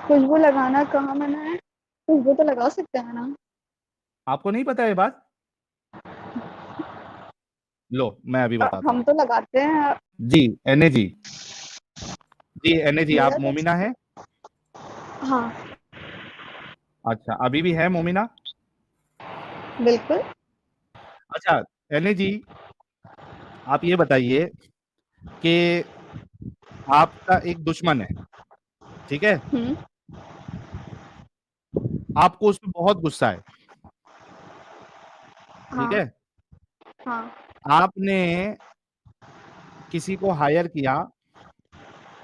खुशबू लगाना कहाँ मना है? खुशबू तो लगा सकते हैं ना। आपको नहीं पता ये बात? लो मैं अभी बताता हम हूँ। तो लगाते हैं। जी, एने जी। जी एने जी, मेरा आप तो मोमिना है? हाँ, अच्छा, अभी भी है मोमिना? बिल्कुल। अच्छा, एने जी, आप ये बताइए कि आपका एक दुश्मन है, ठीक है? हुँ, आपको उस पर बहुत गुस्सा है, ठीक हाँ, है? हाँ, आपने किसी को हायर किया,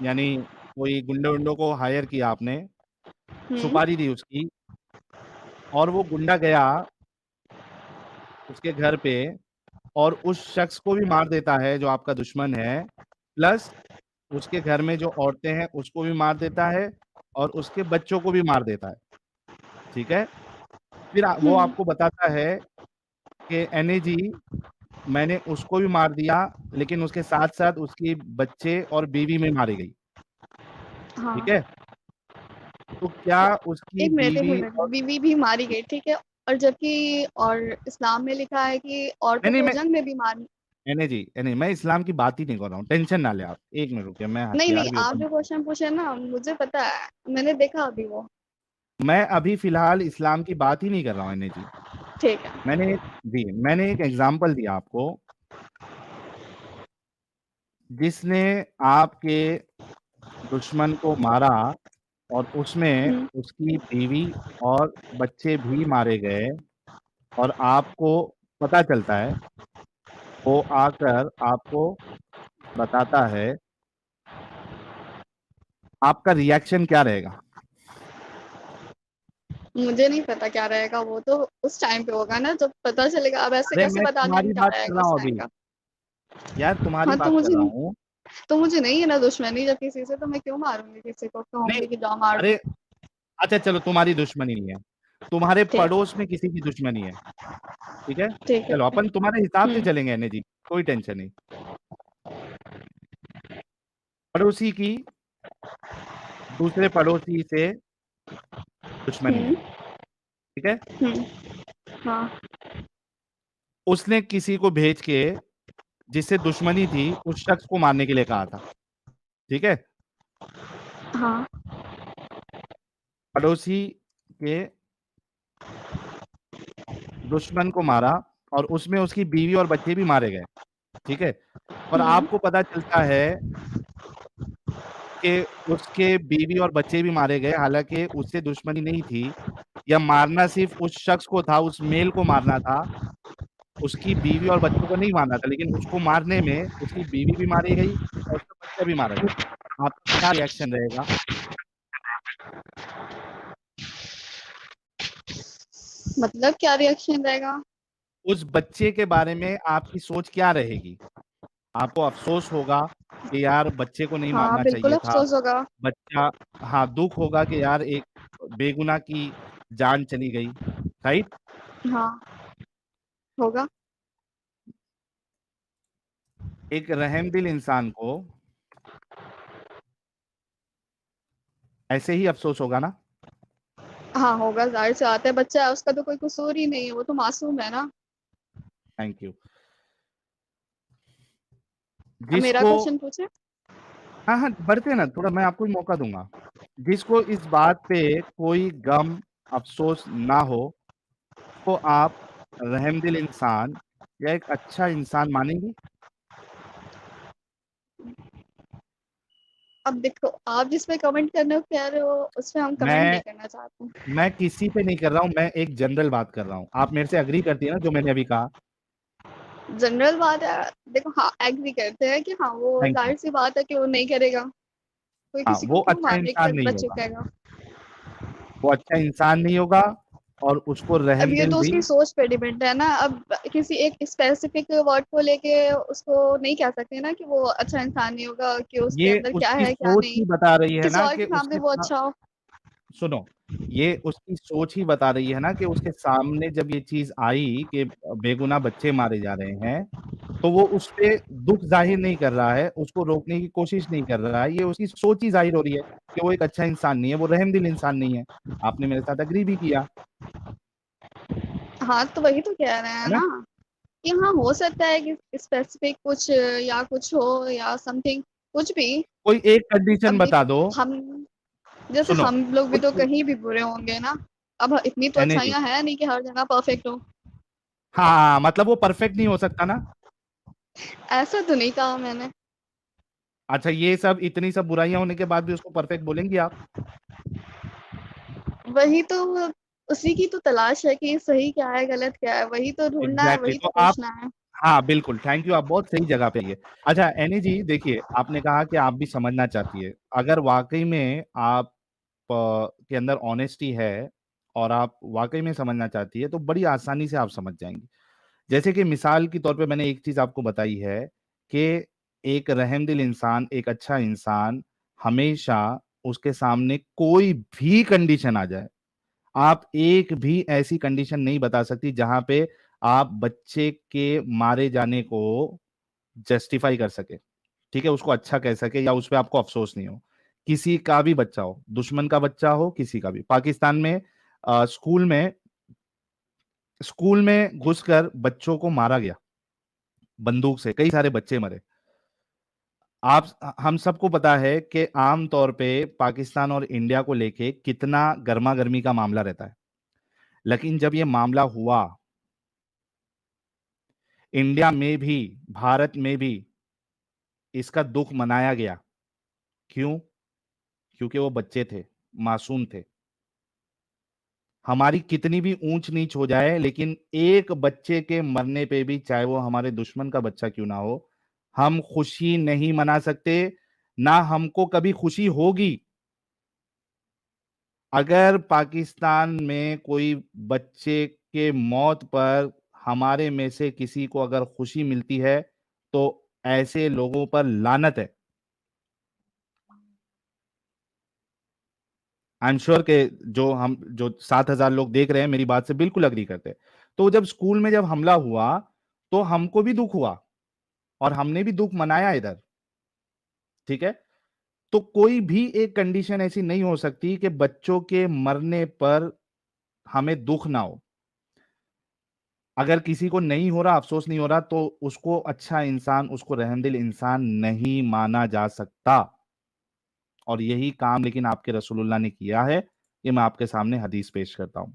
यानी कोई गुंडे उंडों को हायर किया आपने, हुँ, सुपारी दी उसकी, और वो गुंडा गया उसके घर पे और उस शख्स को भी मार देता है जो आपका दुश्मन है, प्लस उसके घर में जो औरतें हैं उसको भी मार देता है और उसके बच्चों को भी मार देता है, ठीक है? फिर वो हुँ, आपको बताता है कि एने जी, मैंने उसको भी मार दिया, लेकिन उसके साथ साथ उसकी बच्चे और बीवी में मारी गई, ठीक हाँ। है? तो क्या उसकी 1 मिनट, 1 बीवी मिनट। और बीवी भी मारी गई, ठीक है? और जबकि और इस्लाम में लिखा है कि नहीं औरतों नहीं, को मैं जंग में भी मार। एने जी, एने, मैं इस्लाम की बात ही नहीं कर रहा हूँ, टेंशन ना ले आप, एक मिनट रुकिए, मैं नहीं, नहीं, हथियार भी आप ओपन। जो क्वेश्चन पूछे ना मुझे पता है, मैंने देखा अभी वो। मैं अभी फिलहाल इस्लाम की बात ही नहीं कर रहा हूँ एने जी। ठीक है। मैंने एक एग्जाम्पल दिया आपको, जिसने आपके दुश्मन को मारा और उसमें हुँ, उसकी बीवी और बच्चे भी मारे गए, और आपको पता चलता है, वो आकर आपको बताता है, आपका रिएक्शन क्या रहेगा? मुझे नहीं पता क्या रहेगा, वो तो उस टाइम पे होगा ना जब पता चलेगा। अब ऐसे अरे कैसे मैं बता दें तुम्हारी क्या बात कर रहेगा रहा उस हूँ टाइम अभी, का? यार तुम्हारी हाँ, बात कर रहा हूँ। तो मुझे नहीं है ना दुश्मनी जब किसी से, तो मैं क्यों मारूँगी किसी को, नहीं, कहूँगी कि जाओ मार अरे दो। अच्छा चलो, तुम्हारी दुश्मनी नहीं है, तुम्हारे ठीक, पड़ोस में किसी की दुश्मनी है, ठीक है? ठीक है। चलो अपन तुम्हारे हिसाब से हुँ, चलेंगे एने जी, कोई टेंशन नहीं। पड़ोसी की दूसरे पड़ोसी से दुश्मनी है, हुँ, ठीक है? हुँ, हाँ, उसने किसी को भेज के, जिससे दुश्मनी थी, उस शख्स को मारने के लिए कहा था, ठीक है? हाँ, पड़ोसी के दुश्मन को मारा और उसमें उसकी बीवी और बच्चे भी मारे गए, ठीक है? और हुँ, आपको पता चलता है कि उसके बीवी और बच्चे भी मारे गए, हालांकि उससे दुश्मनी नहीं थी, या मारना सिर्फ उस शख्स को था, उस मेल को मारना था, उसकी बीवी और बच्चों को नहीं मारना था, लेकिन उसको मारने में उसकी बीवी भी मारी गई और उसका बच्चा भी मारा गया। आपका क्या रिएक्शन रहेगा? मतलब क्या रिएक्शन रहेगा? उस बच्चे के बारे में आपकी सोच क्या रहेगी? आपको अफसोस होगा कि यार बच्चे को नहीं हाँ, मारना बिल्कुल चाहिए था, अफ़सोस होगा। बच्चा, हाँ, दुख होगा कि यार एक बेगुनाह की जान चली गई, राइट? हाँ, होगा। एक रहमदिल इंसान को ऐसे ही अफसोस होगा ना? हाँ, होगा, ज़ाहिर-सी बात है, बच्चा है उसका तो कोई कसूर ही नहीं है, वो तो मासूम है ना। Thank you. अब मेरा जिसको, क्वेश्चन पूछें? हाँ हाँ, बढ़ते ना, थोड़ा मैं आपको भी मौका दूंगा। जिसको इस बात पे कोई गम अफसोस ना हो, तो आप रहमदिल इंसान या एक अच्छा इंसान मानेंगी? अब देखो, आप जिस पे कमेंट करने को कह रहे हो, उस पे हम कमेंट मैं नहीं करना चाहते। मैं किसी पे नहीं कर रहा हूँ, मैं एक जनरल बात कर रहा हूँ, आप मेरे से अग्री करती है ना जो मैंने अभी कहा? जनरल बात है, देखो हाँ, एग्री करते हैं कि हाँ, वो थैंक यू। ज़ाहिर-सी बात है कि वो नहीं करेगा। कोई हाँ, किसी को वो क्यों अच्छा मारने इंसान के नहीं बच्चे होगा, कहेगा? वो अच्छा इंसान नहीं होगा, और उसको अब ये रहमदिल तो भी। उसकी सोच पे डिपेंड है ना। अब किसी एक स्पेसिफिक वर्ड को लेके उसको नहीं कह सकते ना कि वो अच्छा इंसान नहीं होगा, कि उसके ये अंदर क्या उसकी है, क्या सोच नहीं। ही बता रही है किसी ना और कि के सामने उसके वो पास, अच्छा हो। सुनो, ये उसकी सोच ही बता रही है ना कि उसके सामने जब ये चीज आई कि बेगुनाह बच्चे मारे जा रहे हैं, तो वो उस पे दुख जाहिर नहीं कर रहा है, उसको रोकने की कोशिश नहीं कर रहा है, ये उसकी सोच ही जाहिर हो रही है कि वो एक अच्छा इंसान नहीं है, वो रहमदिल इंसान नहीं है। आपने मेरे साथ अग्री भी किया, हाँ, तो वही तो कह रहे हैं है ना? ना कि हाँ, हो सकता है कि स्पेसिफिक कुछ या कुछ हो या समथिंग, कुछ भी। कोई एक कंडीशन अब बता देखो, दो। हम जैसे सुनो, हम लोग भी तो कोई कहीं भी बुरे होंगे ना। अब इतनी तो एनए जी, अच्छाइयाँ है नहीं कि हर जगह परफेक्ट हो। हाँ मतलब वो परफेक्ट नहीं हो सकता ना। ऐसा तो नहीं कहा मैंने। अच्छा, ये सब इतनी सब बुराइयां होने के बाद भी उसको परफेक्ट बोलेंगी आप? वही तो, उसी की तो तलाश है कि सही क्या है, गलत क्या है, वही तो ढूँढना है, एग्जैक्टली वही तो तो आप, पूछना है। हाँ बिल्कुल, थैंक यू, आप बहुत सही जगह पे ये। अच्छा एनी जी, देखिए आपने कहा कि आप भी समझना चाहती है, अगर वाकई में आप के अंदर ऑनेस्टी है और आप वाकई में समझना चाहती है, तो बड़ी आसानी से आप समझ जाएंगी। जैसे कि मिसाल के तौर पे मैंने एक चीज आपको बताई है कि एक रहमदिल इंसान, एक अच्छा इंसान, हमेशा उसके सामने कोई भी कंडीशन आ जाए, आप एक भी ऐसी कंडीशन नहीं बता सकती जहां पे आप बच्चे के मारे जाने को जस्टिफाई कर सके, ठीक है, उसको अच्छा कह सके या उस पर आपको अफसोस नहीं हो। किसी का भी बच्चा हो, दुश्मन का बच्चा हो, किसी का भी, पाकिस्तान में स्कूल में घुसकर बच्चों को मारा गया बंदूक से, कई सारे बच्चे मरे। आप, हम सबको पता है कि आम तौर पे पाकिस्तान और इंडिया को लेके कितना गर्मा गर्मी का मामला रहता है, लेकिन जब ये मामला हुआ, इंडिया में भी, भारत में भी इसका दुख मनाया गया। क्यों? क्योंकि वो बच्चे थे, मासूम थे। हमारी कितनी भी ऊंच नीच हो जाए, लेकिन एक बच्चे के मरने पे भी, चाहे वो हमारे दुश्मन का बच्चा क्यों ना हो, हम खुशी नहीं मना सकते, ना हमको कभी खुशी होगी। अगर पाकिस्तान में कोई बच्चे के मौत पर हमारे में से किसी को अगर खुशी मिलती है, तो ऐसे लोगों पर लानत है। आई एम श्योर के जो 7,000 लोग देख रहे हैं मेरी बात से बिल्कुल अग्री करते हैं। तो जब स्कूल में जब हमला हुआ, तो हमको भी दुख हुआ और हमने भी दुख मनाया इधर, ठीक है। तो कोई भी एक कंडीशन ऐसी नहीं हो सकती कि बच्चों के मरने पर हमें दुख ना हो। अगर किसी को नहीं हो रहा, अफसोस नहीं हो रहा, तो उसको अच्छा इंसान, उसको रहमदिल इंसान नहीं माना जा सकता। और यही काम लेकिन आपके रसूलुल्लाह ने किया है। ये मैं आपके सामने हदीस पेश करता हूं,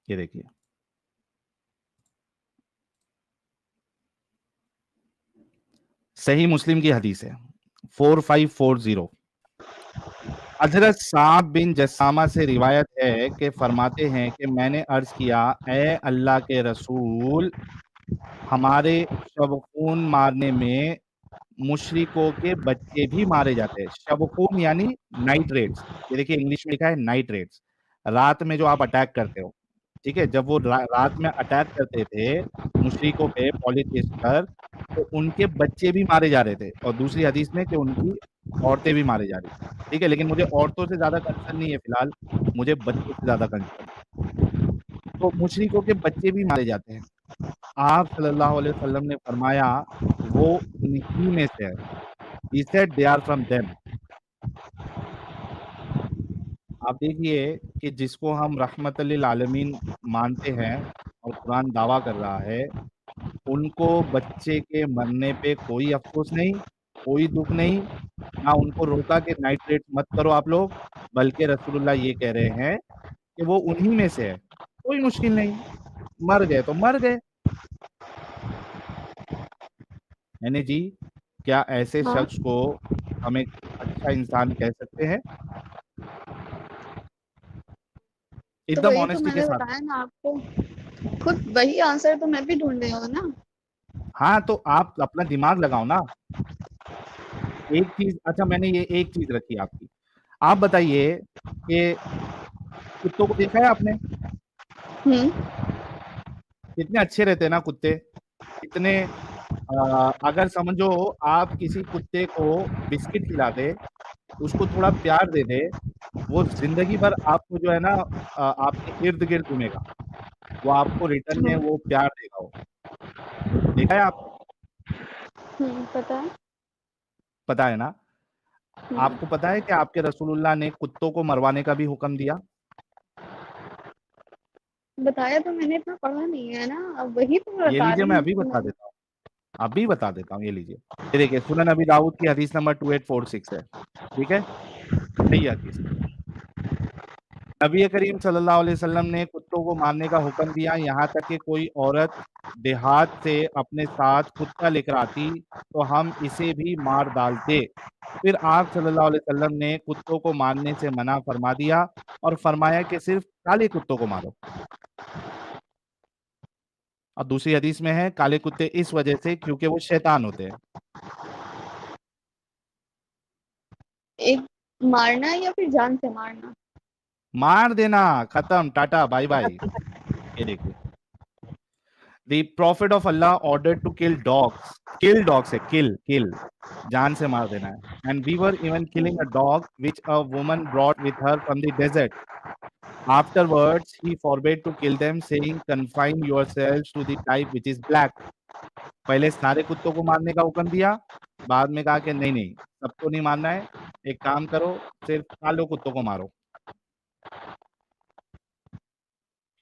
ये देखिए, सही मुस्लिम की हदीस है, 4540। हजरत साब बिन जसामा से रिवायत है कि फरमाते हैं कि मैंने अर्ज किया, ए अल्लाह के रसूल, हमारे शब खून मारने में मुशरिकों के बच्चे भी मारे जाते हैं। शब खून यानी नाइट रेड्स, ये देखिए इंग्लिश में लिखा है नाइट रेड्स, रात में जो आप अटैक करते हो, ठीक है, जब वो रात में अटैक करते थे मुशरिकों पे, पॉलिथियंस पर, तो उनके बच्चे भी मारे जा रहे थे, और दूसरी हदीस में कि उनकी औरतें भी मारी जा रही थी, ठीक है, लेकिन मुझे औरतों से ज्यादा कंसर्न नहीं है फिलहाल, मुझे बच्चों से ज्यादा कंसर्न है। तो मुशरिकों के बच्चे भी मारे जाते हैं। आप सल्लल्लाहु अलैहि वसल्लम ने फरमाया, वो उन्हीं में से है। He said they are from them। आप देखिए कि जिसको हम रहमत लिल आलमीन मानते हैं और कुरान दावा कर रहा है, उनको बच्चे के मरने पे कोई अफसोस नहीं, कोई दुख नहीं, ना उनको रोका कि नाइट्रेट मत करो आप लोग, बल्कि रसूलुल्लाह ये कह रहे हैं कि वो उन्हीं में से है, कोई मुश्किल नहीं, मर गए तो मर गए। यानी जी, क्या ऐसे हाँ, शख्स को हम एक अच्छा इंसान कह सकते हैं? तो एकदम वही तो ऑनेस्टी के मैंने साथ। बताया ना आपको, खुद वही आंसर तो मैं भी ढूँढ रही हूँ ना। हाँ तो आप अपना दिमाग लगाओ ना। एक चीज, अच्छा मैंने ये एक चीज रखी आपकी, आप बताइए कि कुत्तों को देखा है आपने? हुँ, कितने अच्छे रहते हैं ना कुत्ते, कितने, अगर समझो आप किसी कुत्ते को बिस्किट खिला दे, उसको थोड़ा प्यार दे दे, वो ज़िंदगी भर आपको जो है ना आपके इर्द-गिर्द घूमेगा। वो आपको रिटर्न में वो प्यार देगा वो। देखा है आपने? पता है। पता है ना? हुँ, आपको पता है कि आपके रसूलुल्लाह ने कुत्तों को मरवाने का भी हुक्म दिया? बताया तो मैंने, इतना पढ़ा नहीं है ना, अब वही तो मैं ये बता लीजिए रही मैं हूँ अभी कि बता मैंने। देता हूँ। अभी बता देता हूँ, ये लीजिए। ये देखिए सुनन अबी दाऊद की हदीस नंबर 2846 है। ठीक है? सही हदीस। नबी करीम सल्लल्लाहु अलैहि वसल्लम ने कुत्तों को मारने का हुक्म दिया, यहाँ तक कि कोई औरत देहात से अपने साथ कुत्ता लेकर आती तो हम इसे भी मार डालते। फिर आप सल्लल्लाहु अलैहि वसल्लम ने कुत्तों को मारने से मना फरमा दिया और फरमाया कि सिर्फ काले कुत्तों को मारो। और दूसरी हदीस में है काले कुत्ते इस वजह से क्योंकि वो शैतान होते हैं। एक मारना या फिर जान से मारना? मार देना, खत्म, टाटा, बाय बाय। ये देखिए The Prophet of Allah ordered to kill dogs. Kill dogs है, kill, जान से मार देना है. And we were even killing a dog which a woman brought with her from the desert. Afterwards, he forbade to kill them, saying, "Confine yourselves to the type which is black." पहले सारे कुत्तों को मारने का हुक्म दिया, बाद में कहा कि नहीं नहीं, सबको नहीं मारना है, एक काम करो, सिर्फ काले कुत्तों को मारो।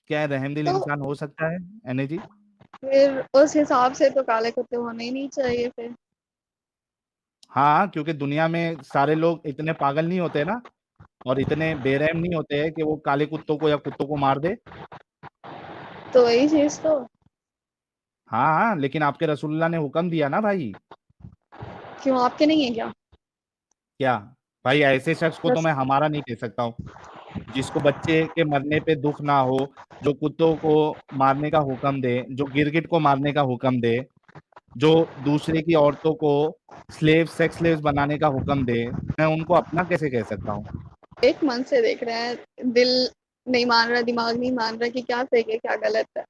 क्या रहमदिल तो इंसान हो सकता है एने जी? फिर उस हिसाब से तो काले कुत्ते होने ही नहीं चाहिए फिर। हाँ, क्योंकि दुनिया में सारे लोग इतने पागल नहीं होते ना और इतने बेरहम नहीं होते हैं कि वो काले कुत्तों को या कुत्तों को मार दे। तो वही चीज़ तो। हाँ, हाँ, लेकिन आपके रसूलुल्लाह ने हुक्म दिया ना भाई। क्यों, आपके नहीं है क्या? क्या? भाई ऐसे शख्स को तो रस मैं हमारा नहीं कह सकता हूँ, जिसको बच्चे के मरने पे दुःख ना हो, जो कुत्तों को मारने का हुक्म दे, जो गिरगिट को मारने का हुक्म दे, जो दूसरे की औरतों को सेक्स स्लेव्स बनाने का हुक्म दे, मैं उनको अपना कैसे कह सकता हूँ? एक मन से देख रहे हैं, दिल नहीं मान रहा, दिमाग नहीं मान रहा कि क्या सही है, क्या गलत है।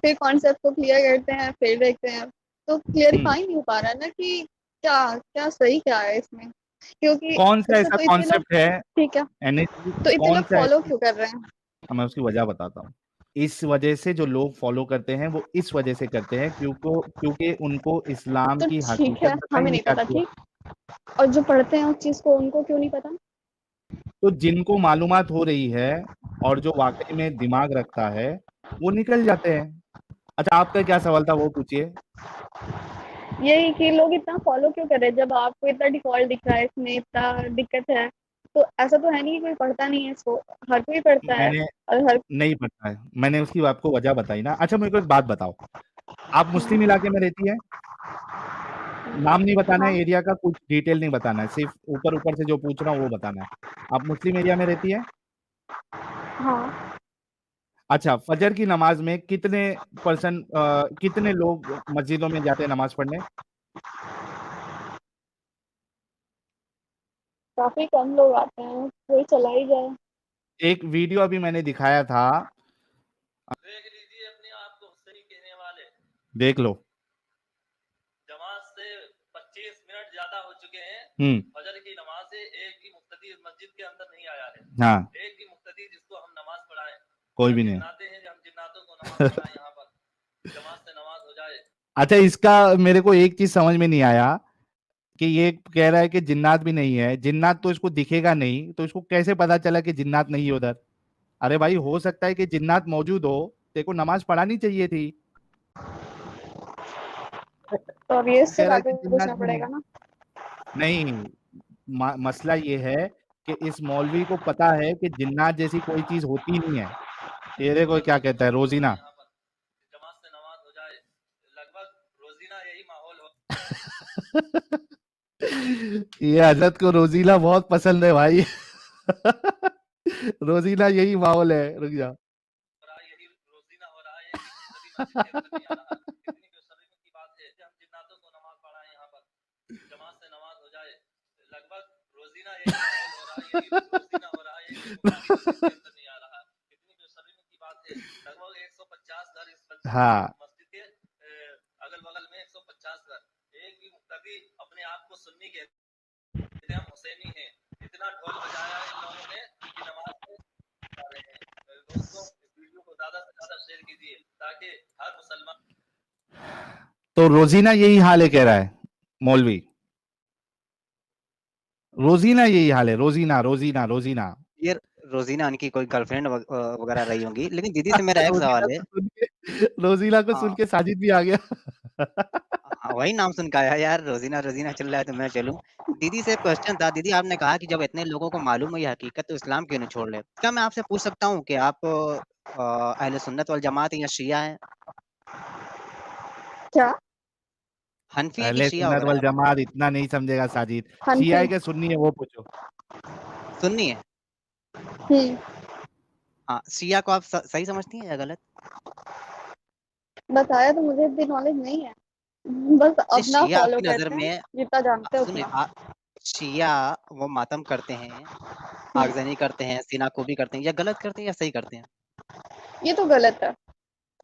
फिर कॉन्सेप्ट को क्लियर करते हैं, फिर देखते हैं, तो हुँ। क्लियरिफाई नहीं हो पा रहा है ना कि क्या क्या सही क्या है इसमें, क्योंकि कौन-सा इसमें ऐसा तो इतने लोग। कॉन्सेप्ट है ठीक है, एनएच तो इतने लोग कौन-सा फॉलो ऐसा क्यों कर रहे हैं? मैं उसकी वजह बताता हूँ। इस वजह से जो लोग फ़ॉलो करते हैं, वो इस वजह से करते हैं क्योंकि उनको इस्लाम तो की ठीक है, हकीकत बताई हमें नहीं नहीं पता, जाती है। ठीक। और जो पढ़ते हैं उस चीज़ को, उनको क्यों नहीं पता? तो जिनको मालूमात हो रही है और जो वाक़ई में दिमाग रखता है, वो निकल जाते हैं। अच्छा आपका क्या सवाल था वो पूछिए? यही कि लोग इतना फॉलो क्यों कर रहे हैं, जब आपको इतना डिफ़ॉल्ट दिख रहा है, इसमें इतना दिक्कत है, तो ऐसा तो है नहीं कि कोई पढ़ता नहीं है इसको, हर कोई पढ़ता है। मैंने और हर। नहीं पता है, मैंने उसकी आपको वजह बताई ना। अच्छा मेरे को एक बात बताओ, आप मुस्लिम इलाके में रहती हैं? नाम नहीं बताना हाँ, है, एरिया का कुछ डिटेल नहीं बताना है, सिर्फ़ ऊपर-ऊपर से जो पूछ रहा हूँ वो बताना है। आप मुस्लिम एरिया में रहती हैं? हाँ, अच्छा, फजर की नमाज़ में कितने लोग मस्जिदों में जाते हैं नमाज़ पढ़ने? काफ़ी कम लोग आते हैं, वही चला ही जाए। एक वीडियो अभी मैंने दिखाया था। देख लीजिए अपने आप को सही कहने वाले। देख लो। जमात से 25 मिनट ज्यादा हो चुके हैं। हुँ, फजर की नमाज से एक भी मुक्तदी मस्जिद के अंदर नहीं आया है। हाँ, एक भी मुक्तदी जिसको हम नमाज पढ़ाएं। कोई या भी नहीं है। जिन्नाते हैं, हम जिन्नातों को नमाज पढ़ाएं यहाँ पर, जमात से नमाज हो जाए। अच्छा इसका मेरे को एक चीज़ समझ में नहीं आया कि ये कह रहा है कि जिन्नात भी नहीं है, जिन्नात तो इसको दिखेगा नहीं, तो इसको कैसे पता चला कि जिन्नात नहीं है उधर? अरे भाई हो सकता है कि जिन्नात मौजूद हो, तेरे को नमाज़ पढ़ानी चाहिए थी। तो अब ये वो इससे कह रहा है जाके कि जिन्नात पूछना भी नहीं। पड़ेगा ना। नहीं, मसला ये है कि इस मौलवी को पता है कि जिन्नात जैसी कोई चीज़ होती नहीं है। ये देखो क्या कहता है रोज़ीना। यहाँ पर जमात से नमाज हो जाए, लगभग रोजीना यही माहौल हो। ये हज़रत को रोज़ीना बहुत पसंद है भाई। रोज़ीना यही माहौल है, रुक जा। रहा है, यही रोजीना हो रहा है कि मुक्तदी मस्जिद के अंदर नहीं आ रहा। कितनी बेशर्मी की बात है कि हम जिन्नातों को नमाज पढ़ाएं यहाँ पर, जमात से नमाज हो जाए। लगभग रोजीना यही माहौल हो रहा है, यही रोजीना हो रहा है कि मुक्तदी मस्जिद के अंदर नहीं आ रहा। कितनी बेशर्मी की बात है। लगभग 150 घर इस हाँ, मस्जिद के अगल बगल में 150 घर। एक भी मुक्तदी अपने आप को सुन्नी कहते हैं, हम हुसैनी हैं। इतना ढोल बजाया इन लोगों ने ताकि हर मुसलमान तो रोजीना यही हाल है, कह रहा है मौलवी। रोजीना यही हाल है, रोजीना रोजीना रोजीना। ये रोजीना उनकी कोई गर्लफ्रेंड वगैरह रही होंगी। लेकिन दीदी से मेरा एक रोजीना सवाल है। को सुन के रोजीना को सुन हाँ के साजिद भी आ गया। हाँ, वही नाम सुन के आया यार, रोजीना रोजीना चल रहा है तो मैं चलूं। दीदी से क्वेश्चन था। दीदी आपने कहा कि जब इतने लोगों को मालूम है ये हकीकत तो इस्लाम क्यों नहीं छोड़ ले। क्या मैं आपसे पूछ सकता हूँ कि आप अहले सुन्नत वल जमात हैं या शिया हैं? क्या? हनफी हैं कि अहले शिया सुन्नत वगैरह वल हैं? जमात इतना नहीं समझेगा साजिद। हनफी। शिया है क्या सुन्नी है वो पूछो। सुन्नी है। हाँ, शिया को आप सही समझती हैं या गलत? बताया तो मुझे इतनी नॉलेज नहीं है, बस नहीं, अपना शिया फॉलो आपकी नजर करते हैं, में जितना जानते हैं सुनिए उतना। शिया वो मातम करते हैं, आगजनी करते हैं, सीनाकोबी करते हैं, या गलत करते हैं या सही करते हैं? ये तो गलत है।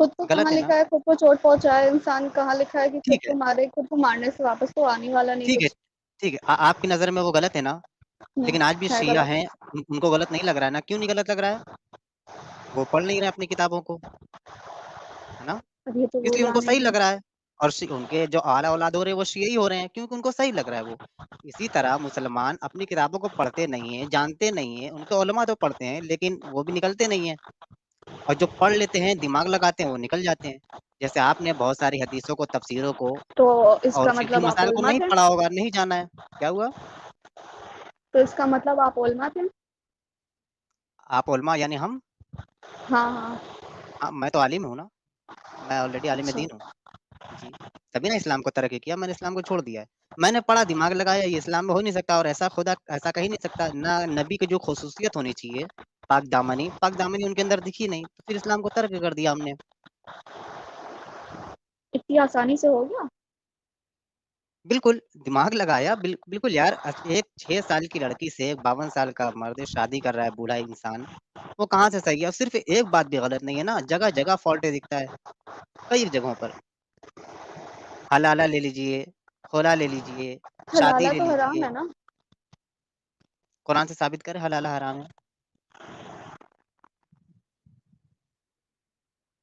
खुद को गलत कहाँ है ना? लिखा है खुद को चोट पहुंचाए इंसान, कहाँ लिखा है कि खुद ठीक है, को मारे? खुद को मारने से वापस तो आने वाला नहीं ठीक है, कुछ। ठीक है। आपकी नजर में वो गलत है ना? लेकिन आज भी है शिया गलत। हैं, उनको गलत नहीं लग रहा है ना? क्यों नहीं गलत लग रहा है? वो पढ़ नहीं रहे अपनी किताबों को, है ना? अब ये तो वो इसलिए उनको सही जानेंगे। लग रहा है। और उनके जो आला औलाद हो रहे हैं वो शिया ही हो रहे हैं, क्योंकि उनको सही लग रहा है वो। इसी तरह मुसलमान अपनी किताबों को पढ़ते नहीं है, जानते नहीं है। उनके उलमा तो पढ़ते हैं लेकिन वो भी निकलते नहीं है, और जो पढ़ लेते हैं दिमाग लगाते हैं वो निकल जाते हैं। जैसे आपने बहुत सारी हदीसों को, तफसीरों को तो और इसका फिक्ही मतलब आप मसाइल को उलमा नहीं थे? पढ़ा होगा, नहीं जाना है। क्या हुआ? तो इसका मतलब आप उलमा थे? आप उलमा यानी हम? हाँ हाँ। हाँ, मैं तो आलिम हूँ ना, मैं ऑलरेडी आलिम अच्छा। दीन हूँ। जी, तभी ना इस्लाम को तरक्की किया, मैंने इस्लाम को छोड़ दिया है। मैंने पढ़ा, दिमाग लगाया, ये इस्लाम में हो नहीं सकता, और ऐसा खुदा ऐसा कह ही नहीं सकता ना। नबी की जो खुसूसियत होनी चाहिए, पाक दामनी उनके अंदर दिखी नहीं, तो फिर इस्लाम को तर्क कर दिया हमने। इतनी आसानी से हो गया? बिल्कुल, दिमाग लगाया, बिल्कुल यार। एक 6 साल की लड़की से एक 52 साल का मर्द शादी कर रहा है, बूढ़ा इंसान, वो कहाँ से सही है? और सिर्फ एक बात भी गलत नहीं है ना, जगह-जगह फ़ॉल्ट दिखता है, कई जगहों पर। हलाला ले लीजिए, खुला ले लीजिए, शादी हलाला ले तो हराम लीजिए। है ना? कुरान से साबित करें हलाला हराम है।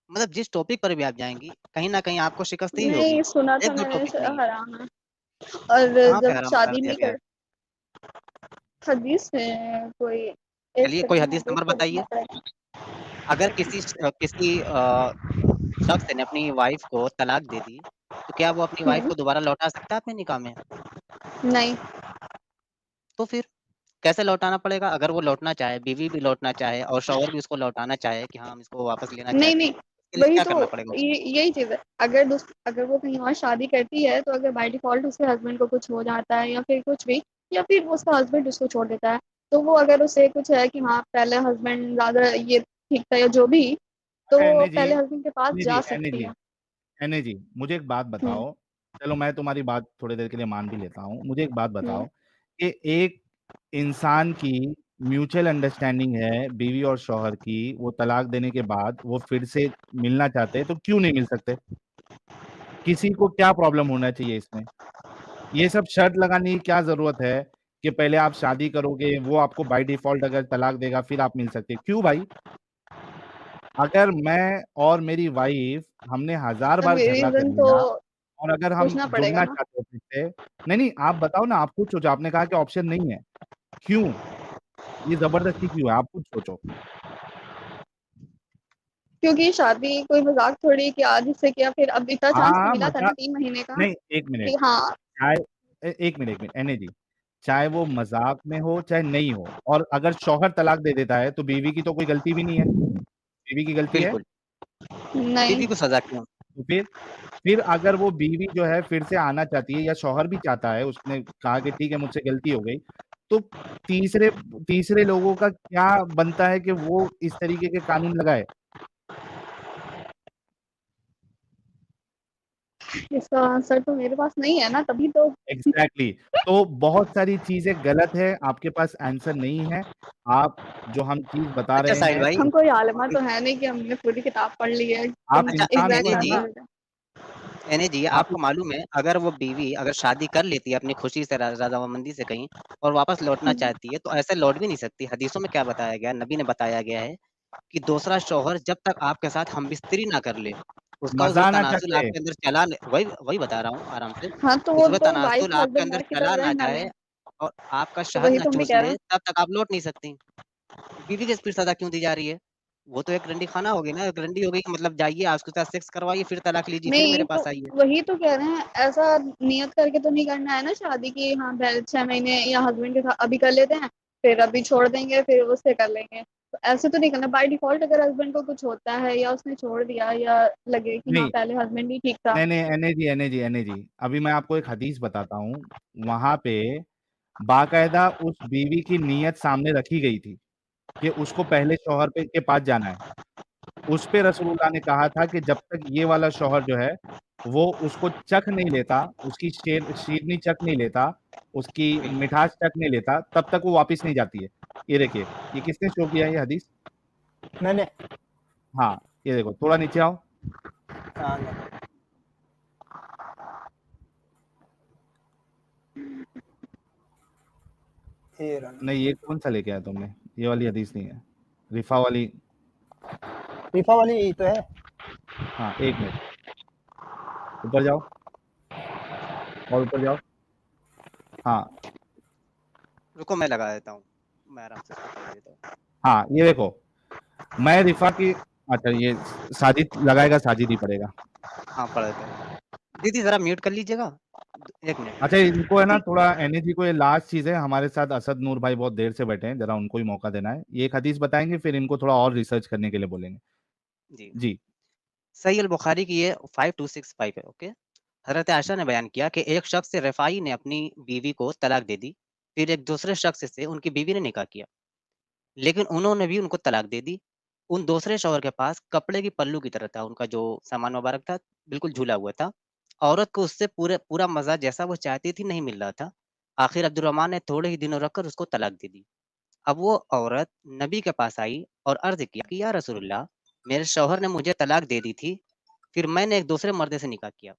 मतलब जिस टॉपिक पर भी आप जाएँगी, कहीं न कहीं आपको शिकस्त ही होगी। नहीं, सुना था 1-2 मैंने टॉपिक नहीं है। हराम है। और कहाँ पे जब हराम करार शादी दिया नहीं गया है? कर, हदीस में कोई एक चलिए कोई सेकंड हदीस में देख नंबर के देखना बताइए। पड़ेगा। अगर किसी शख्स ने अपनी वाइफ़ को तलाक दे दी, तो क्या वो अपनी वाइफ़ हुँ, को दोबारा लौटा सकता है अपने निकाह में? नहीं। तो फिर कैसे लौटाना पड़ेगा? अगर वो लौटना चाहे, बीवी भी लौटना चाहे और शौहर भी उसको लौटाना चाहे कि हाँ, हम इसको वापस लेना नहीं, चाहते नहीं, हैं, इसके लिए वही क्या तो करना पड़ेगा उसको? यही चीज़ है। अगर वो कहीं और शादी करती है, तो अगर बाय डिफ़ॉल्ट उसके हस्बैंड को कुछ हो जाता है या फिर कुछ भी, या फिर उसका हस्बैंड उसको छोड़ देता है, तो वो अगर उसे कुछ है कि हाँ, पहले हस्बैंड ज़्यादा ये ठीक था या जो भी, तो अच्छा वो एने जी, पहले हस्बैंड के पास एने जी, जा एने सकती जी, है। एने जी, मुझे एक बात हुँ, बताओ। चलो मैं तुम्हारी बात थोड़ी देर के लिए मान भी लेता हूँ। मुझे एक बात हुँ। बताओ कि एक इंसान की म्यूचुअल अंडरस्टैंडिंग है बीवी और शौहर की, वो तलाक देने के बाद वो फिर से मिलना चाहते हैं, तो क्यों नहीं मिल सकते? किसी को क्या प्रॉब्लम होना चाहिए इसमें? ये सब शर्त लगाने की क्या ज़रूरत है कि पहले आप शादी करोगे, वो आपको बाय डिफ़ॉल्ट अगर तलाक देगा, फिर आप मिल सकते हैं? क्यों भाई? अगर मैं और मेरी वाइफ़ हमने हज़ार अब बार झगड़ा कर रीज़न तो लिया और अगर हम पूछना पड़ेगा जुड़ना ना। चाहते हैं फिर से नहीं, नहीं, आप बताओ ना, आप खुद सोचो, आपने कहा कि ऑप्शन नहीं है। क्यों? ये ज़बरदस्ती क्यों है? आप खुद सोचो। क्योंकि शादी कोई मज़ाक थोड़ी कि आज इससे किया फिर अब इतना हाँ, चांस तो हाँ, मिला था ना मज़ाक 3 महीने का नहीं, 1 मिनट, कि हाँ, चाहे 1 मिनट, एने जी, चाहे वो मज़ाक में हो, चाहे नहीं हो और अगर शौहर तलाक दे देता है, तो बीवी की तो कोई गलती भी नहीं है। बीवी की गलती है? बिल्कुल, नहीं। बीवी को सज़ा क्यों? तो फिर अगर वो बीवी जो है फिर से आना चाहती है या शौहर भी चाहता है, उसने कहा कि ठीक है मुझसे गलती हो गई, तो तीसरे तीसरे लोगों का क्या बनता है कि वो इस तरीके के कानून लगाए? इसका आंसर तो मेरे पास नहीं है ना, तभी तो। एग्ज़ैक्टली। तो बहुत सारी चीज़ें गलत है, आपके पास आंसर नहीं है। आप जो हम चीज़ बता अच्छा रहे साहिल हैं, भाई, हम कोई आलिमा तो है नहीं कि हमने पूरी किताब पढ़ ली है, आप अच्छा इंसान तो एग्ज़ैक्ट एने हैं जी, ना? आंसर मिल जाए। आप आपको मालूम है अगर वो बीवी अगर शादी कर लेती है अपनी खुशी से, रज़ामंदी से कहीं, और वापस लौटना हुँ, चाहती है, तो ऐसे लौट भी नहीं सकती। हदीसों में क्या बताया गया है, नबी ने बताया गया है कि दूसरा शौहर जब तक आपके साथ हमबिस्तरी ना कर ले, उसका वो मजा ना तनासुल चखे। आपके अंदर चला ले, वही बता रहा हूँ आराम से, हाँ, तो वो उसमें तो वाइफ तनासुल आपके हस्बैंड अंदर वाइफ की चला तरह ना रह ना जाए लें। और आपका तो शहद वही ना तो मैं चूस कह रहा ले, हूँ। तब तक आप लौट नहीं सकती। बीवी की फिर सज़ा क्यों दी जा रही है? वो तो एक रंडी खाना हो गई ना, एक रंडी हो गई कि मतलब जाइए, आप उसके साथ सेक्स करवाइए, फिर तलाक लीजिए, फिर मेरे नहीं, तो पास आइए। वही तो कह रहे हैं, ऐसा नियत करके तो नहीं करना है ना शादी की, हाँ 6 महीने या हस्बैंड के साथ अभी कर लेते हैं, फिर अभी छोड़ देंगे, फिर उससे कर लेंगे। तो ऐसे तो नहीं करना बाय डिफ़ॉल्ट। अगर हस्बैंड को कुछ होता है या उसने छोड़ दिया या लगे कि हाँ नहीं पहले हस्बैंड ही ठीक था। नहीं नहीं, एनए जी, अभी मैं आपको एक हदीस बताता हूँ। वहां पे बाकायदा उस बीवी की नीयत सामने रखी गई थी कि उसको पहले शौहर के पास जाना है। उस पे रसूलुल्लाह ने कहा था कि जब तक ये वाला शौहर जो है वो उसको चख नहीं लेता, उसकी शीरनी चख नहीं लेता, उसकी बिल्कुल। मिठास चख नहीं लेता, तब तक वो वापस नहीं जाती है। ये देखिए, ये किसने शो किया है ये हदीस? मैंने हाँ, ये देखो, थोड़ा नीचे आओ। हाँ, नहीं। ये रहा। नहीं, ये कौन सा लेके आया तुमने? ये वाली हदीस नहीं है, रिफा वाली। फीफा वाली यही तो है। हाँ, एक मिनट, ऊपर जाओ और ऊपर जाओ। हाँ रुको मैं लगा देता हूँ, मैं आराम से इसको पढ़ देता हूँ। हाँ, ये देखो, मैं रिफा की, अच्छा ये साजिद लगाएगा, साजिद ही पड़ेगा। हाँ, पढ़ देता हूँ। दीदी ज़रा म्यूट कर लीजिएगा, 1 मिनट। अच्छा, इनको है ना थोड़ा एनर्जी को, ये लास्ट चीज है, हमारे साथ असद नूर भाई बहुत देर से बैठे हैं, जरा उनको ही मौका देना है। ये एक हदीस बताएंगे, फिर इनको थोड़ा और रिसर्च करने के लिए बोलेंगे। जी। जी। सही अल बुखारी की ये 5265 है, ओके। हज़रत आयशा ने बयान किया कि एक शख्स से रिफ़ाई ने अपनी बीवी को तलाक दे दी, फिर एक दूसरे शख्स से उनकी बीवी ने निकाह किया, लेकिन उन्होंने भी उनको तलाक दे दी। उन दूसरे शौहर के पास कपड़े की पल्लू की तरह था, उनका जो सामान मुबारक था, बिल्कुल झूला हुआ था। औरत को उससे पूरा मज़ा जैसा वो चाहती थी नहीं मिल रहा था। आखिर अब्दुर्रहमान ने थोड़े ही दिनों रखकर उसको तलाक दे दी। अब वो औरत नबी के पास आई और अर्ज़ किया कि या रसूलल्लाह, मेरे शौहर ने मुझे तलाक दे दी थी, फिर मैंने एक दूसरे मर्द से निकाह किया।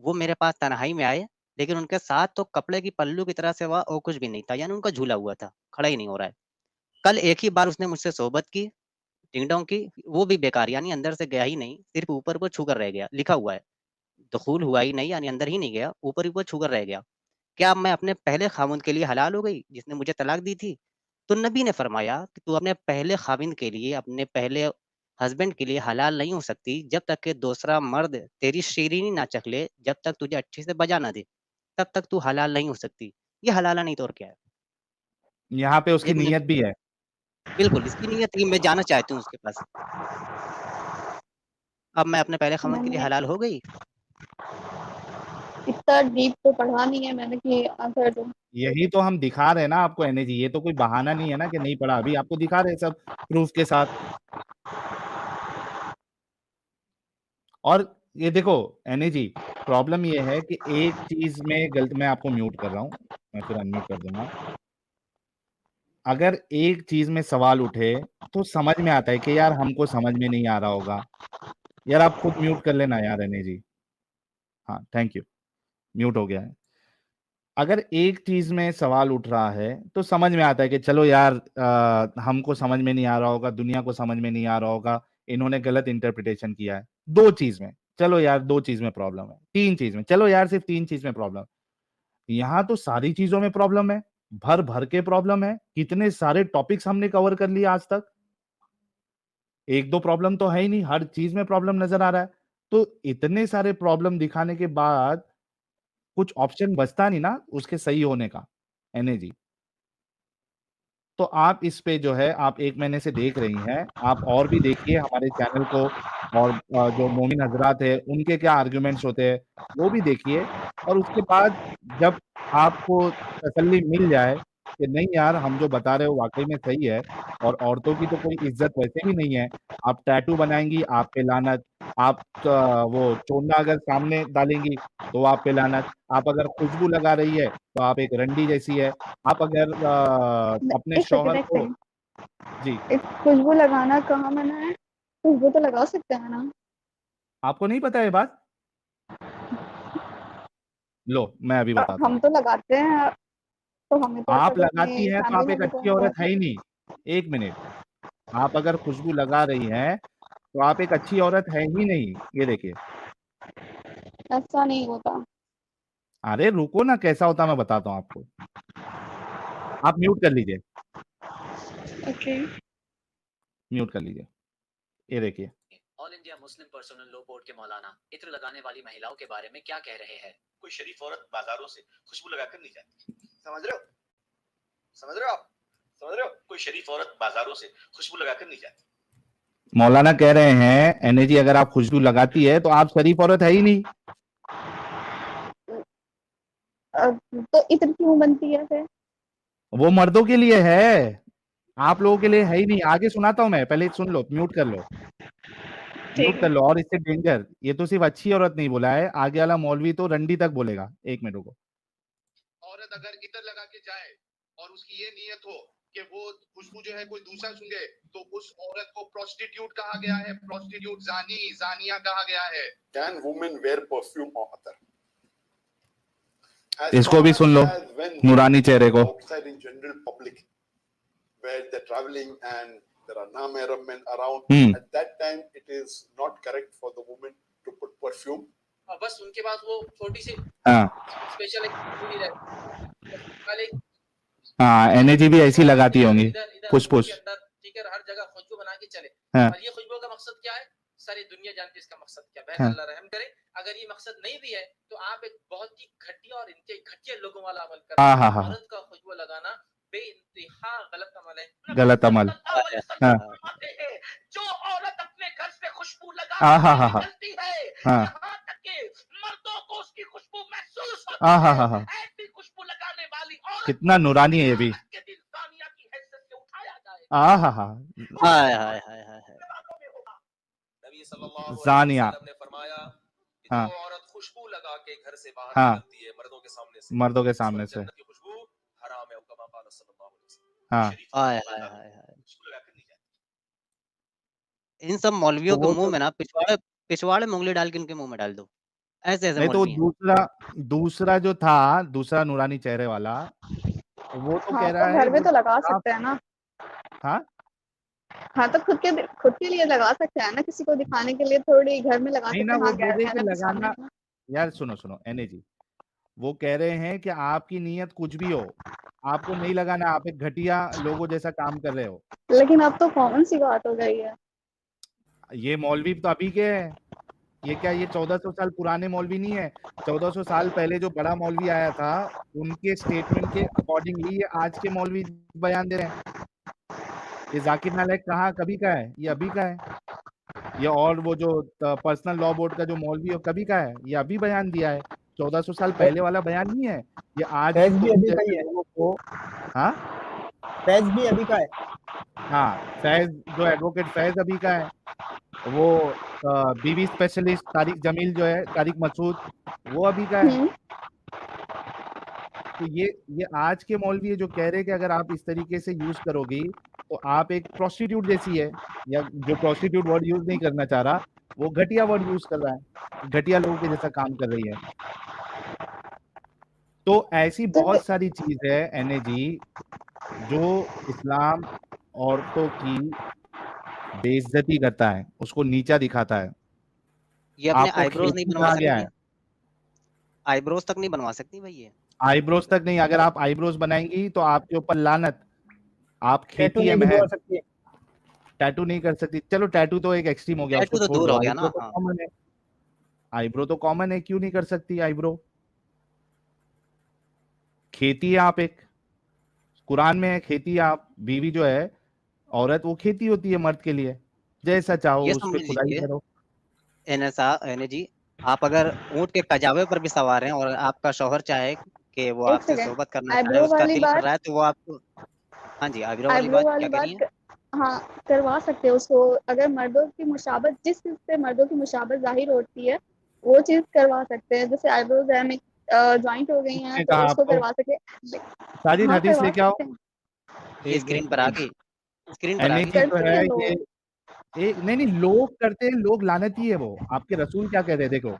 वो मेरे पास तन्हाई में आए, लेकिन उनके साथ तो कपड़े की पल्लू की तरह सिवा और कुछ भी नहीं था, यानी उनका झूला हुआ था, खड़ा ही नहीं हो रहा है। कल एक ही बार उसने मुझसे सोहबत की, टिंग-डोंग की, वो भी बेकार, यानी अंदर से गया ही नहीं, सिर्फ़ ऊपर वो छूकर रह गया, लिखा हुआ है। दुखूल हुआ ही नहीं, यानी अंदर ही नहीं गया, ऊपर ही वो छूकर रह गया। क्या अब मैं अपने पहले ख़ावंद के लिए हलाल हो गई, जिसने मुझे तलाक दी थी? तो नबी ने फरमाया कि तू अपने पहले ख़ाविंद के लिए, अपने पहले हस्बैंड के लिए हलाल नहीं हो सकती, जब तक कि दूसरा मर्द तेरी शीरीनी ना चख ले, जब तक तुझे अच्छे से बजा ना दे, तब तक तू हलाल नहीं हो सकती। ये हलाला नहीं तो और क्या है? यहाँ पे उसकी एक मिनट, नीयत भी है। बिल्कुल, इसकी नीयत थी मैं जाना चाहती हूँ उसके पास। अब मैं अपने पहले ख़ावंद के लिए मैंने हलाल हो गई? इतना डीप तो पढ़ा नहीं है मैंने कि आंसर दूं। यही तो हम दिखा रहे हैं ना आपको एनर्जी, ये तो कोई बहाना नहीं है ना कि नहीं पढ़ा, अभी आपको दिखा रहे हैं सब प्रूफ के साथ। और ये देखो एनर्जी, प्रॉब्लम ये है कि एक चीज में गलत, मैं आपको म्यूट कर रहा हूँ, मैं फिर अनम्यूट कर दूंगा। अगर एक चीज में सवाल उठे तो समझ में आता है कि यार हमको समझ में नहीं आ रहा होगा। यार आप खुद म्यूट कर लेना यार एनर्जी। हाँ, थैंक यू, म्यूट हो गया है। अगर एक चीज में सवाल उठ रहा है तो समझ में आता है कि चलो यार, हमको समझ में नहीं आ रहा होगा, दुनिया को समझ में नहीं आ रहा होगा, इन्होंने गलत इंटरप्रिटेशन किया है। दो चीज में चलो यार, दो चीज में प्रॉब्लम है, तीन चीज में चलो यार, सिर्फ तीन चीज में प्रॉब्लम। यहाँ तो सारी चीजों में प्रॉब्लम है, भर भर के प्रॉब्लम है। कितने सारे टॉपिक्स हमने कवर कर लिए आज तक, एक दो प्रॉब्लम तो है ही नहीं, हर चीज में प्रॉब्लम नजर आ रहा है। तो इतने सारे प्रॉब्लम दिखाने के बाद कुछ ऑप्शन बचता नहीं ना उसके सही होने का, एनर्जी। तो आप इस पे जो है, आप 1 महीने से देख रही हैं, आप और भी देखिए हमारे चैनल को, और जो मोमिन हजरात है उनके क्या आर्ग्यूमेंट्स होते हैं वो भी देखिए। और उसके बाद जब आपको तसल्ली मिल जाए कि नहीं यार हम जो बता रहे हो वाकई में सही है, और औरतों की तो कोई इज्जत वैसे भी नहीं है, आप टैटू बनाएंगी आप पे लानत, आप वो चोन्ना अगर सामने डालेंगी तो आप पे लानत, आप अगर खुशबू लगा रही है तो आप एक रंडी जैसी है, आप अगर अपने एक सेकंड शौहर एक को। सेकंड। जी। एक खुशबू लगाना कहाँ मना है? खुशबू तो लगा सकते हैं ना। आपको नहीं पता ये बात? लो मैं अभी बताता हूँ। हम तो लगाते हैं, तो हमें तो ऐसा आप कुछ लगाती नहीं, हैं तो फैमिली आप में एक भी अच्छी कोई औरत है लगाते ही हैं। नहीं। एक मिनट, आप अगर खुशबू लगा रही हैं तो आप एक अच्छी औरत है ही नहीं। ये देखिए। ऐसा नहीं होता। अरे रुको ना, कैसा होता मैं बताता हूँ आपको। आप म्यूट कर लीजिए, ओके। म्यूट कर लीजिए। ये देखिए। All India Muslim personal law board के मौलाना इत्र लगाने वाली महिलाओं के बारे में क्या कह रहे हैं? कोई शरीफ औरत बाजारों से खुशबू लगाकर नहीं जाती। समझ रहे हो? समझ रहे हो आप? समझ रहे हो? कोई शरीफ औरत बाजारों से खुशबू लगाकर नहीं जाती। मौलाना कह रहे हैं एनर्जी अगर आप खुशबू लगाती है तो आप शरीफ औरत है ही नहीं। तो इत्र क्यों बनती है फिर? वो मर्दों के लिए है, आप लोगों के लिए है ही नहीं। आगे सुनाता हूं मैं, पहले सुन लो, म्यूट कर लो, म्यूट कर लो। और इससे डेंजर, ये तो सिर्फ अच्छी औरत नहीं बोला है, आगे वाला मौलवी तो रंडी तक बोलेगा। एक मिनट रुको। औरत अगर इत्र लगा के जाए और उसकी ये नीयत हो कि वो खुशबू जो है कोई दूसरा सूंघे, तो उस औरत को प्रोस्टिट्यूट कहा गया है। प्रोस्टिट्यूट, जानी, जानिया कहा गया है। Can women wear perfume or other? इसको भी सुन लो, नूरानी चेहरे को। Outside in general public, where they're traveling and there are non-Arab men around, at that time it is not correct for the woman to put perfume. बस उनके पास वो छोटी सी special energy भी ऐसी लगाती होंगी, पुश पुश। ठीक है, हर जगह खुशबू बना के चले। हाँ। और ये खुशबू का मकसद क्या है? सारी दुनिया जानती है इसका मकसद क्या है। अल्लाह रहम करे। अगर ये मकसद नहीं भी है तो आप एक बहुत ही घटिया और इंतहाई घटिया लोगों वाला अमल कर रहे हैं। औरत का खुशबू लगाना बेइंतहा गलत अमल है। गलत अमल। जो औरत अपने घर से खुशबू लगाती है, यहाँ तक कि मर्दों को उसकी खुशबू महसूस होती है। ऐसी खुशबू लगाने वाली औरत कितना नूरानी है ये भी। के दिल दानिया की हैसियत से उठाया जाएगा। हाय हाय हाय हाय। नबी सल्लल्लाहु जानिया। अलैहि वसल्लम ने फरमाया कि जो औरत खुशबू लगा के घर से बाहर निकलती है मर्दों के सामने से, मर्दों के सामने से, जन्नत की खुशबू हराम है। कमा क़ाल सल्लल्लाहु अलैहि वसल्लम। हाय हाय हाय हाय। खुशबू लगाकर नहीं जाती। इन सब मौलवियों के मुंह में ना पिछवाड़े में उंगली डाल के इनके मुंह में डाल दो। ऐसे ऐसे नहीं तो मौलवी हैं। दूसरा जो था, दूसरा नूरानी चेहरे वाला, वो तो कह रहा तो है घर में तो लगा सकते हैं ना। हाँ तो खुद के लिए लगा सकते हैं ना, किसी को दिखाने के लिए थोड़ी घर में लगा नहीं सकते ना, वो बोले कि हैं। लगाना। यार सुनो एनर्जी, वो कह रहे हैं कि आपकी नीयत कुछ भी हो, आपको नहीं लगाना, आप एक घटिया लोगों जैसा काम कर रहे हो। लेकिन अब तो कॉमन सी बात हो गई है। ये मौलवी तो अभी के हैं, ये क्या, ये 1400 साल पुराने मौलवी नहीं है। 1400 साल पहले जो बड़ा मौलवी आया था, उनके स्टेटमेंट के अकॉर्डिंगली ये आज के मौलवी बयान दे रहे हैं। ये जाकिर नालायक कहाँ कभी का है, ये अभी का है। ये और वो जो पर्सनल लॉ बोर्ड का जो मौलवी है कभी का है, ये अभी बयान दिया है। 1400 साल पहले वाला बयान नहीं है ये। आज फैज भी अभी का ही है। फैज भी अभी का है। फैज जो एडवोकेट फैज अभी का है। वो बीवी स्पेशलिस्ट तारिक जमील जो है, तारिक मसूद, वो अभी का है। तो ये आज के मौलवी है जो कह रहे हैं कि अगर आप इस तरीके से यूज करोगी तो आप एक प्रोस्टिट्यूट जैसी है, या जो प्रोस्टिट्यूट वर्ड यूज नहीं करना चाह रहा, वो घटिया वर्ड यूज कर रहा है, घटिया लोगों के जैसा काम कर रही है। तो ऐसी बहुत सारी चीज है एनर्जी जो इस्लाम औरतों की बेइज्जती करता है, उसको नीचा दिखाता है। ये अपने आईब्रोज नहीं बनवा सकती, आईब्रोज तक नहीं बनवा सकती भाई। ये आईब्रोज तक नहीं, अगर आप आईब्रोज बनाएंगी तो आपके ऊपर लानत। आप खेती है, टैटू नहीं कर सकती। चलो टैटू तो एक एक्सट्रीम हो गया, उसको तो दूर हो गया ना। आईब्रो तो कॉमन है, क्यों नहीं कर सकती आईब्रो? खेती है आप एक, कुरान में है खेती। आप बीवी जो है औरत, वो खेती होती है मर्द के लिए, जैसा चाहो उस पे खुदाई करो। एनर्जी, आप अगर ऊंट के कजावे पर भी सवार हैं और आपका शौहर चाहे कि वो आपसे सोहबत करना चाहे, उसका दिल कर रहा है, तो वो आपको आईब्रो वाली बात क्या कह रही है? करवा सकते हो उसको। अगर मर्दों की मुशाबत, जिस चीज से मर्दों की मुशाबत जाहिर होती है वो चीज करवा सकते हैं। जैसे आईब्रोज है ज्वाइंट हो गई हैं तो उसको करवा सकते हैं। सारी हदीस लेके आओ स्क्रीन पर आके, स्क्रीन पर आके तो है ये एक नहीं लोग करते हैं, लोग लानती है। वो आपके रसूल क्या कहते हैं, देखो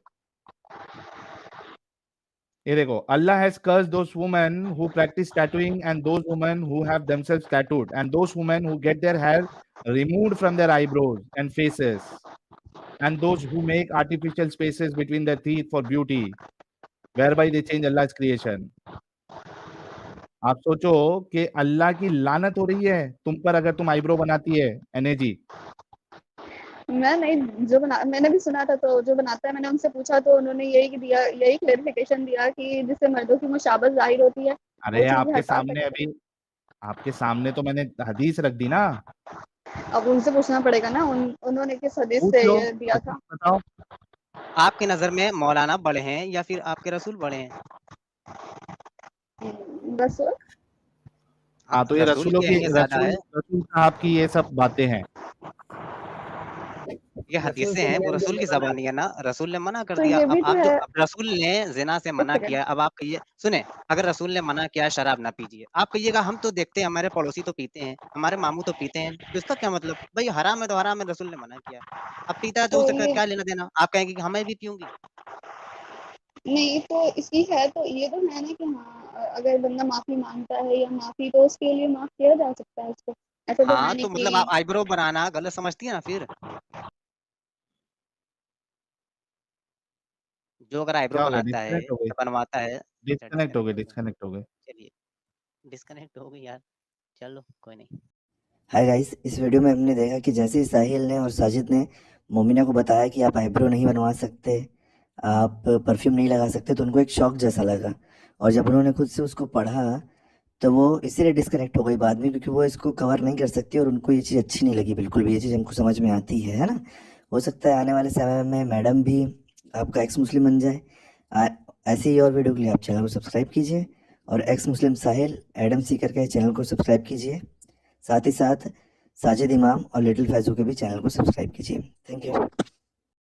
ये देखो, Allah has cursed those women who practice tattooing and those women who have themselves tattooed and those women who get their hair removed from their eyebrows and faces, and those who make artificial spaces between their teeth for beauty, whereby they change Allah's creation. आप सोचो कि अल्लाह की लानत हो रही है तुम पर अगर तुम आईब्रो बनाती है एनएजी। मैं नहीं, मैंने भी सुना था, तो जो बनाता है मैंने उनसे पूछा तो उन्होंने यही क्लेरिफिकेशन दिया कि जिससे मर्दों की मुशाबत जाहिर होती है। अरे आपके सामने तो मैंने हदीस रख दी ना। अब उनसे पूछना पड़ेगा ना, उन्होंने किस हदीस से ये दिया था। बताओ आपकी नजर में मौलाना बड़े हैं या फिर आपके रसूल बड़े हैं? रसूल। हाँ, तो ये रसूल साहब की ये सब बातें हैं, ये हदीसें हैं, वो रसूल की ज़बानी है ना, रसूल ने मना कर तो दिया। ये भी तो है। अब रसूल ने ज़िना से मना किया, अब आप कहिए, सुने, अगर रसूल ने मना किया शराब ना पीजिए, आप कहिएगा हम तो देखते हैं हमारे पड़ोसी तो पीते हैं, हमारे मामू तो पीते हैं, तो इसका क्या मतलब? भाई हराम है तो हराम है, रसूल ने मना किया। अब पीता है तो उससे क्या लेना देना? आप कहेंगे कि हमें भी पीऊंगी। नहीं, तो इसकी है तो ये तो है ना कि हाँ, अगर बंदा माफी मांगता है या माफी, तो उसके लिए माफ किया जा सकता है उसको। ऐसा तो है हाँ, नहीं तो मतलब आप आईब्रो बनाना गलत समझती है ना फिर? जो अगर आईब्रो बनाता है, बनवाता है, डिस्कनेक्ट हो गए। चलिए, डिस्कनेक्ट हो गई यार, चलो कोई नहीं। हाय गाइस, इस वीडियो में हमने देखा कि जैसे ही साहिल ने और साजिद ने मोमिना को बताया कि आप आईब्रो नहीं बनवा सकते, आप परफ्यूम नहीं लगा सकते, तो उनको एक शौक जैसा लगा, और जब उन्होंने खुद से उसको पढ़ा तो वो इसीलिए डिस्कनेक्ट हो गई बाद में, क्योंकि वो इसको कवर नहीं कर सकती और उनको ये चीज़ अच्छी नहीं लगी बिल्कुल भी। ये चीज़ हमको समझ में आती है ना। हो सकता है आने वाले समय में मैडम भी आपका एक्स मुस्लिम बन जाए। ऐसे ही और वीडियो के लिए आप चैनल को सब्सक्राइब कीजिए, और एक्स मुस्लिम साहिल एडम सी करके चैनल को सब्सक्राइब कीजिए। साथ ही साथ साजिद इमाम और लिटिल फैजू के भी चैनल को सब्सक्राइब कीजिए। Thank you.